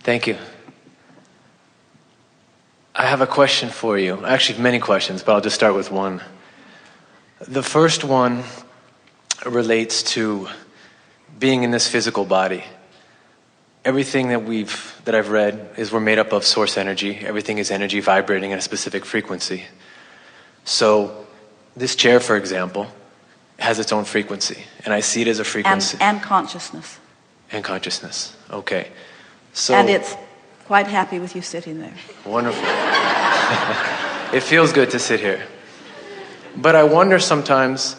Thank you. I have a question for you. Actually, many questions, but I'll just start with one. The first one relates to being in this physical body. Everything that I've read is we're made up of source energy. Everything is energy vibrating at a specific frequency. So this chair, for example, has its own frequency, and I see it as a frequency. And consciousness. And consciousness. Okay. So and it's quite happy with you sitting there. Wonderful. It feels good to sit here. But I wonder sometimes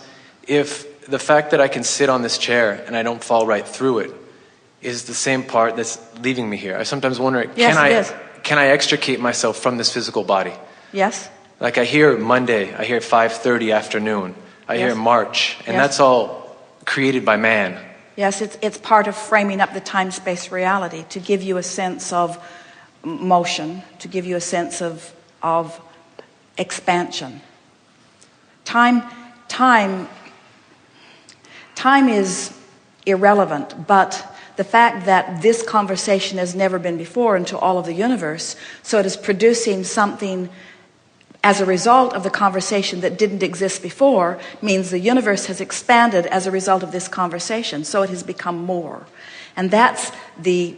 if the fact that I can sit on this chair and I don't fall right through it is the same part that's leaving me here. I sometimes wonder, can I extricate myself from this physical body? Yes. Like I hear Monday, I hear 5:30 afternoon, I hear March, and that's all created by man. Yes, it's part of framing up the time-space reality to give you a sense of motion, to give you a sense of expansion. Time is irrelevant, but the fact that this conversation has never been before into all of the universe, so it is producing something as a result of the conversation that didn't exist before, means the universe has expanded as a result of this conversation, so it has become more. And that's the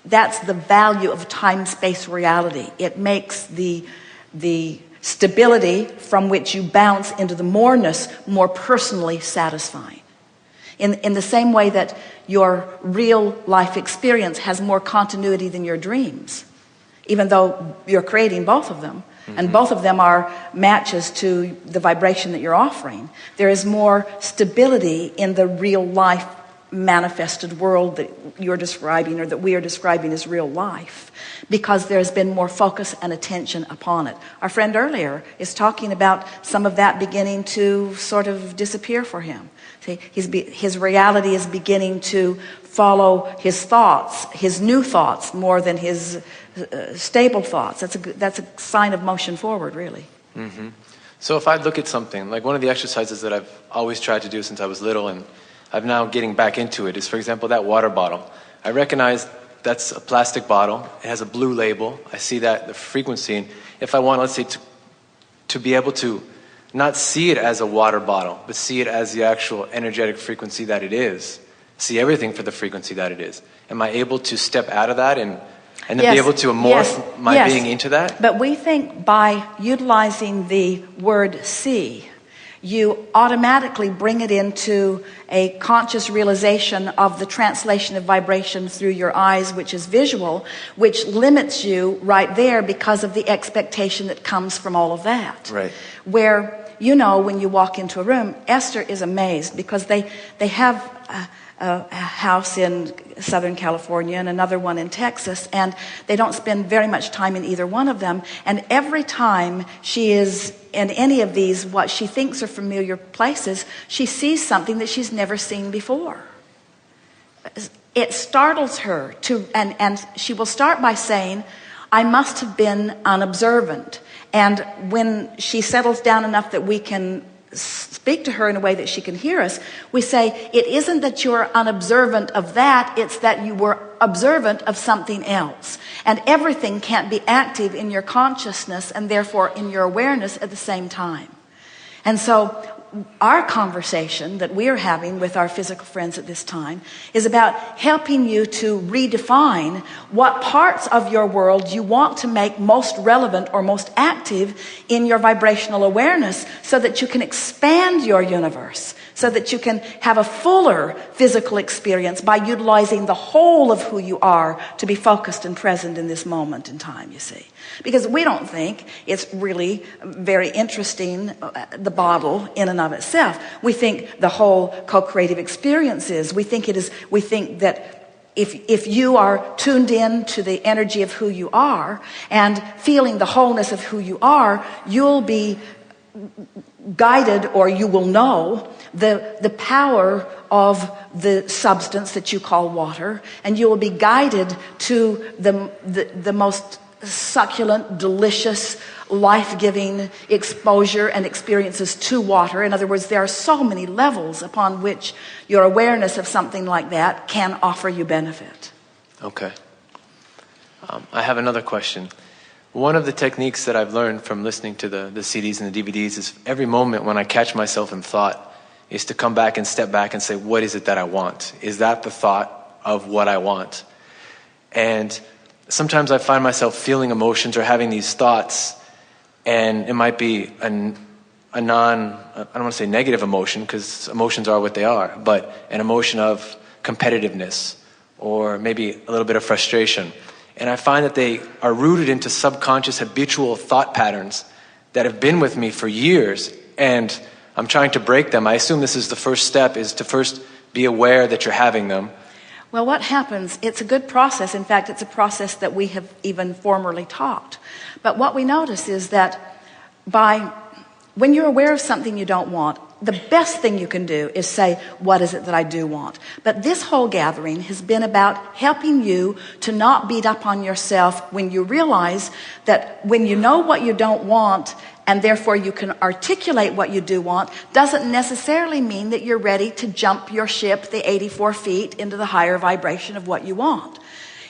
value of time-space reality. It makes the stability from which you bounce into the moreness more personally satisfying. In the same way that your real life experience has more continuity than your dreams, even though you're creating both of them, and both of them are matches to the vibration that you're offering. There is more stability in the real life manifested world that you're describing, or that we are describing as real life, because there's been more focus and attention upon it. Our friend earlier is talking about some of that beginning to sort of disappear for him. See, his reality is beginning to follow his thoughts, his new thoughts, more than his stable thoughts. That's a sign of motion forward, really. Mm-hmm. So if I look at something, like one of the exercises that I've always tried to do since I was little, and I'm now getting back into it, is, for example, that water bottle. I recognize that's a plastic bottle. It has a blue label. I see that, the frequency. And if I want, let's say, to be able to not see it as a water bottle, but see it as the actual energetic frequency that it is, see everything for the frequency that it is, am I able to step out of that and then be able to morph my being into that? But we think by utilizing the word see, you automatically bring it into a conscious realization of the translation of vibration through your eyes, which is visual, which limits you right there because of the expectation that comes from all of that. Right. Where, you know, when you walk into a room, Esther is amazed because they have a house in Southern California and another one in Texas, and they don't spend very much time in either one of them. And every time she is in any of these, what she thinks are familiar places, she sees something that she's never seen before. It startles her and she will start by saying, I must have been unobservant. And when she settles down enough that we can speak to her in a way that she can hear us, we say, it isn't that you're unobservant of that, it's that you were observant of something else. And everything can't be active in your consciousness and therefore in your awareness at the same time. And so our conversation that we are having with our physical friends at this time is about helping you to redefine what parts of your world you want to make most relevant or most active in your vibrational awareness, so that you can expand your universe, so that you can have a fuller physical experience by utilizing the whole of who you are to be focused and present in this moment in time, you see. Because we don't think it's really very interesting, the bottle in and of itself. We think the whole co-creative experience is. We think that if you are tuned in to the energy of who you are and feeling the wholeness of who you are, you'll be guided, or you will know the power of the substance that you call water, and you will be guided to the most succulent, delicious, life-giving exposure and experiences to water. In other words, there are so many levels upon which your awareness of something like that can offer you benefit. Okay. I have another question. One of the techniques that I've learned from listening to the CDs and the DVDs is every moment when I catch myself in thought is to come back and step back and say, what is it that I want? Is that the thought of what I want? And sometimes I find myself feeling emotions or having these thoughts, and it might be I don't want to say negative emotion, because emotions are what they are, but an emotion of competitiveness or maybe a little bit of frustration. And I find that they are rooted into subconscious habitual thought patterns that have been with me for years, and I'm trying to break them. I assume this is the first step, is to first be aware that you're having them. Well, what happens, it's a good process. In fact, it's a process that we have even formerly taught. But what we notice is that when you're aware of something you don't want, the best thing you can do is say, what is it that I do want? But this whole gathering has been about helping you to not beat up on yourself when you realize that when you know what you don't want, and therefore you can articulate what you do want, doesn't necessarily mean that you're ready to jump your ship the 84 feet into the higher vibration of what you want.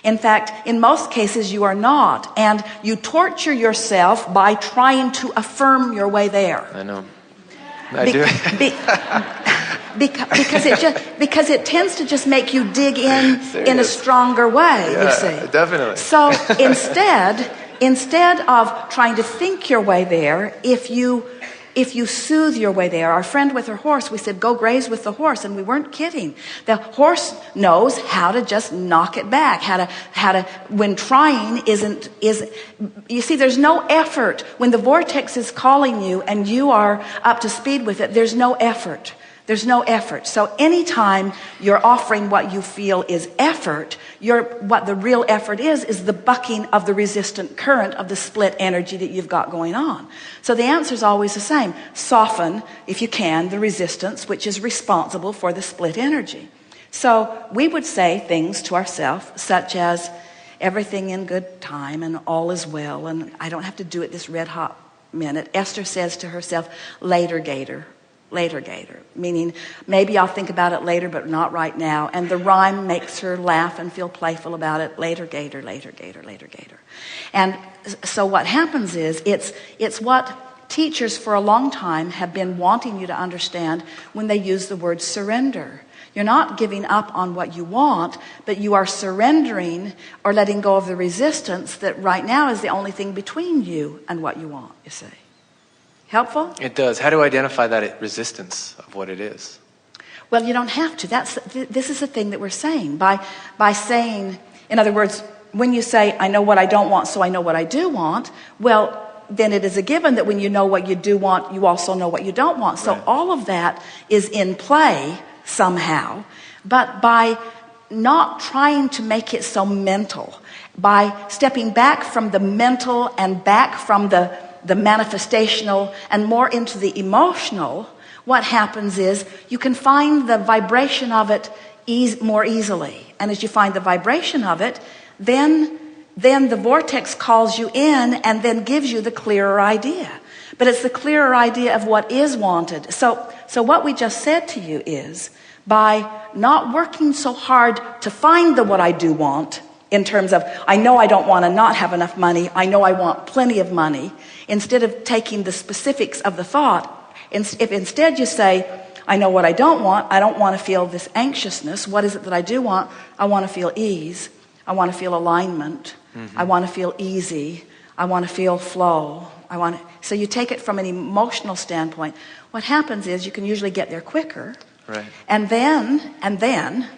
In fact, in most cases you are not, and you torture yourself by trying to affirm your way there. I know. I do. Because it tends to just make you dig in a stronger way, yeah, you see. Definitely. So instead of trying to think your way there, if you soothe your way there, our friend with her horse, we said, go graze with the horse, and we weren't kidding. The horse knows how to just knock it back, how to when trying isn't you see, there's no effort. When the vortex is calling you and you are up to speed with it, there's no effort. There's no effort. So anytime you're offering what you feel is effort, what the real effort is the bucking of the resistant current of the split energy that you've got going on. So the answer is always the same. Soften, if you can, the resistance, which is responsible for the split energy. So we would say things to ourselves such as, everything in good time and all is well, and I don't have to do it this red hot minute. Esther says to herself, later, Gator. Later, Gator, meaning maybe I'll think about it later, but not right now. And the rhyme makes her laugh and feel playful about it. Later, Gator, later, Gator, later, Gator. And so what happens is it's what teachers for a long time have been wanting you to understand when they use the word surrender. You're not giving up on what you want, but you are surrendering or letting go of the resistance that right now is the only thing between you and what you want, you see. Helpful? It does. How do I identify that resistance of what it is? Well, you don't have to. This is the thing that we're saying. By saying, in other words, when you say, I know what I don't want, so I know what I do want, well, then it is a given that when you know what you do want, you also know what you don't want. So all of that is in play somehow. But by not trying to make it so mental, by stepping back from the mental and back from the manifestational and more into the emotional, what happens is you can find the vibration of it more easily. And as you find the vibration of it, then the vortex calls you in and then gives you the clearer idea. But it's the clearer idea of what is wanted. So what we just said to you is, by not working so hard to find the what I do want, in terms of, I know I don't want to not have enough money, I know I want plenty of money, instead of taking the specifics of the thought, if instead you say, I know what I don't want to feel this anxiousness. What is it that I do want? I want to feel ease. I want to feel alignment. I want to feel easy. I want to feel flow. So you take it from an emotional standpoint. What happens is you can usually get there quicker. Right. And then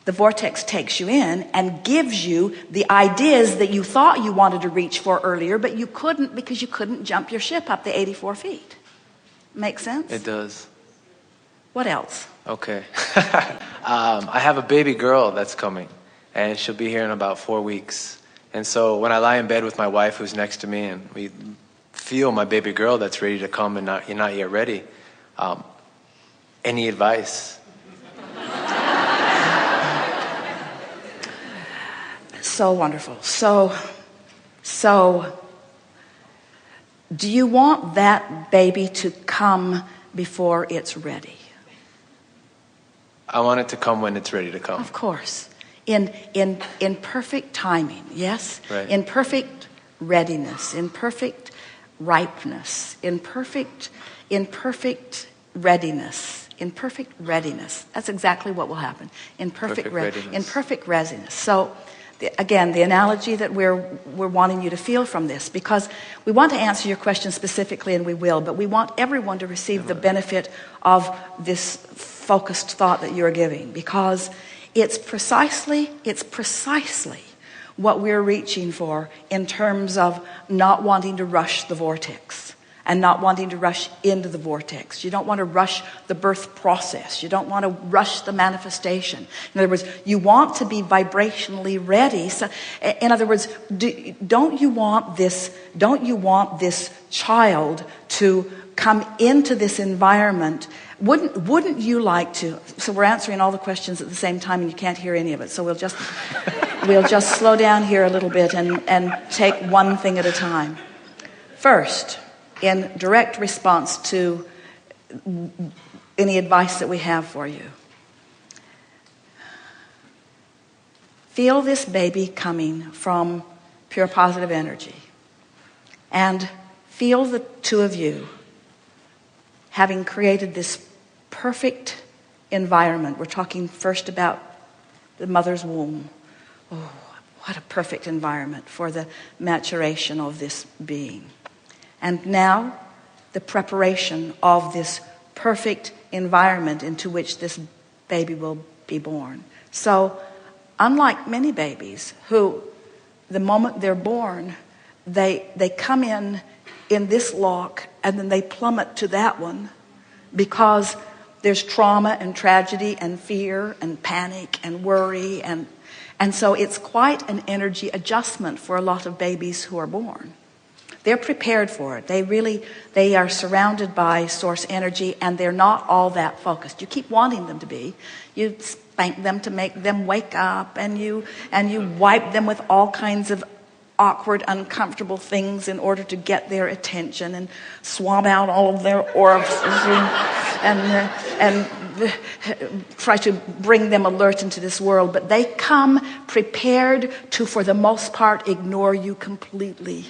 the vortex takes you in and gives you the ideas that you thought you wanted to reach for earlier, but you couldn't because you couldn't jump your ship up the 84 feet. Make sense? It does. What else? Okay. I have a baby girl that's coming, and she'll be here in about 4 weeks. And so when I lie in bed with my wife who's next to me and we feel my baby girl that's ready to come and you're not yet ready, any advice? So wonderful. So do you want that baby to come before it's ready? I want it to come when it's ready to come. Of course. in perfect timing, yes? Right. In perfect readiness, in perfect ripeness, in perfect readiness, in perfect readiness. That's exactly what will happen. In perfect readiness. In perfect readiness. So again, the analogy that we're wanting you to feel from this, because we want to answer your question specifically, and we will, but we want everyone to receive the benefit of this focused thought that you're giving, because it's precisely what we're reaching for in terms of not wanting to rush the vortex and not wanting to rush into the vortex. You don't want to rush the birth process. You don't want to rush the manifestation. In other words, you want to be vibrationally ready. So, in other words, don't you want this child to come into this environment? Wouldn't you like to? So we're answering all the questions at the same time, and you can't hear any of it. So we'll just slow down here a little bit and take one thing at a time. First, in direct response to any advice that we have for you, feel this baby coming from pure positive energy, and feel the two of you having created this perfect environment. We're talking first about the mother's womb. Oh, what a perfect environment for the maturation of this being. And now, the preparation of this perfect environment into which this baby will be born. So, unlike many babies who, the moment they're born, they come in this lock and then they plummet to that one because there's trauma and tragedy and fear and panic and worry, and so it's quite an energy adjustment for a lot of babies who are born. They're prepared for it. They are surrounded by source energy, and they're not all that focused. You keep wanting them to be. You spank them to make them wake up, and you wipe them with all kinds of awkward, uncomfortable things in order to get their attention, and swab out all of their orifices and try to bring them alert into this world. But they come prepared to, for the most part, ignore you completely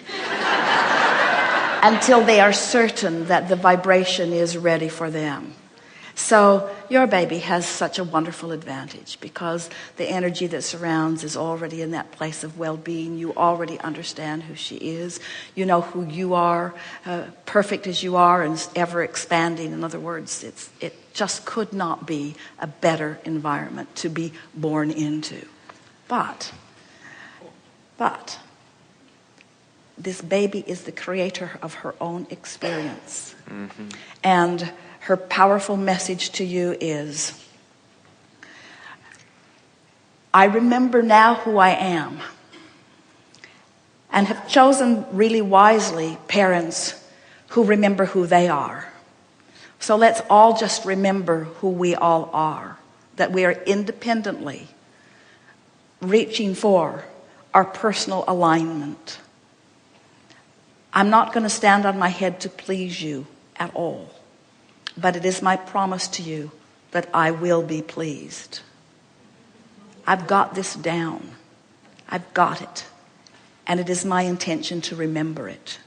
until they are certain that the vibration is ready for them. So your baby has such a wonderful advantage because the energy that surrounds is already in that place of well-being. You already understand who she is. You know who you are, perfect as you are and ever expanding. In other words, it just could not be a better environment to be born into. But this baby is the creator of her own experience. Mm-hmm. And her powerful message to you is, I remember now who I am, and have chosen really wisely parents who remember who they are. So let's all just remember who we all are, that we are independently reaching for our personal alignment. I'm not going to stand on my head to please you at all. But it is my promise to you that I will be pleased. I've got this down. I've got it. And it is my intention to remember it.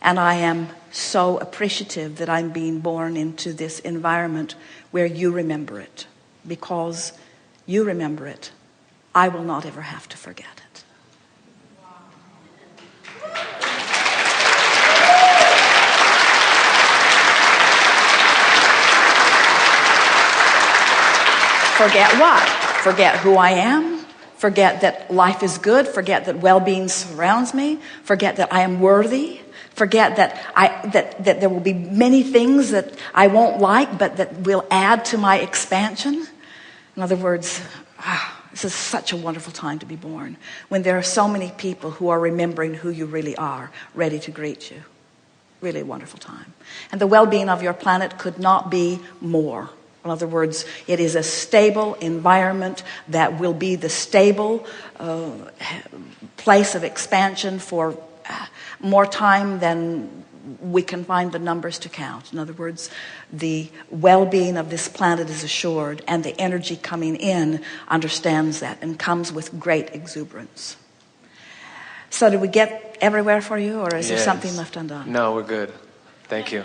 And I am so appreciative that I'm being born into this environment where you remember it. Because you remember it, I will not ever have to forget it. Forget what? Forget who I am. Forget that life is good. Forget that well-being surrounds me. Forget that I am worthy. Forget that there will be many things that I won't like, but that will add to my expansion. In other words, this is such a wonderful time to be born, when there are so many people who are remembering who you really are, ready to greet you. Really a wonderful time. And the well-being of your planet could not be more. In other words, it is a stable environment that will be the stable place of expansion for more time than we can find the numbers to count. In other words, the well-being of this planet is assured, and the energy coming in understands that and comes with great exuberance. So did we get everywhere for you, or is there Yes. something left undone? No, we're good. Thank you.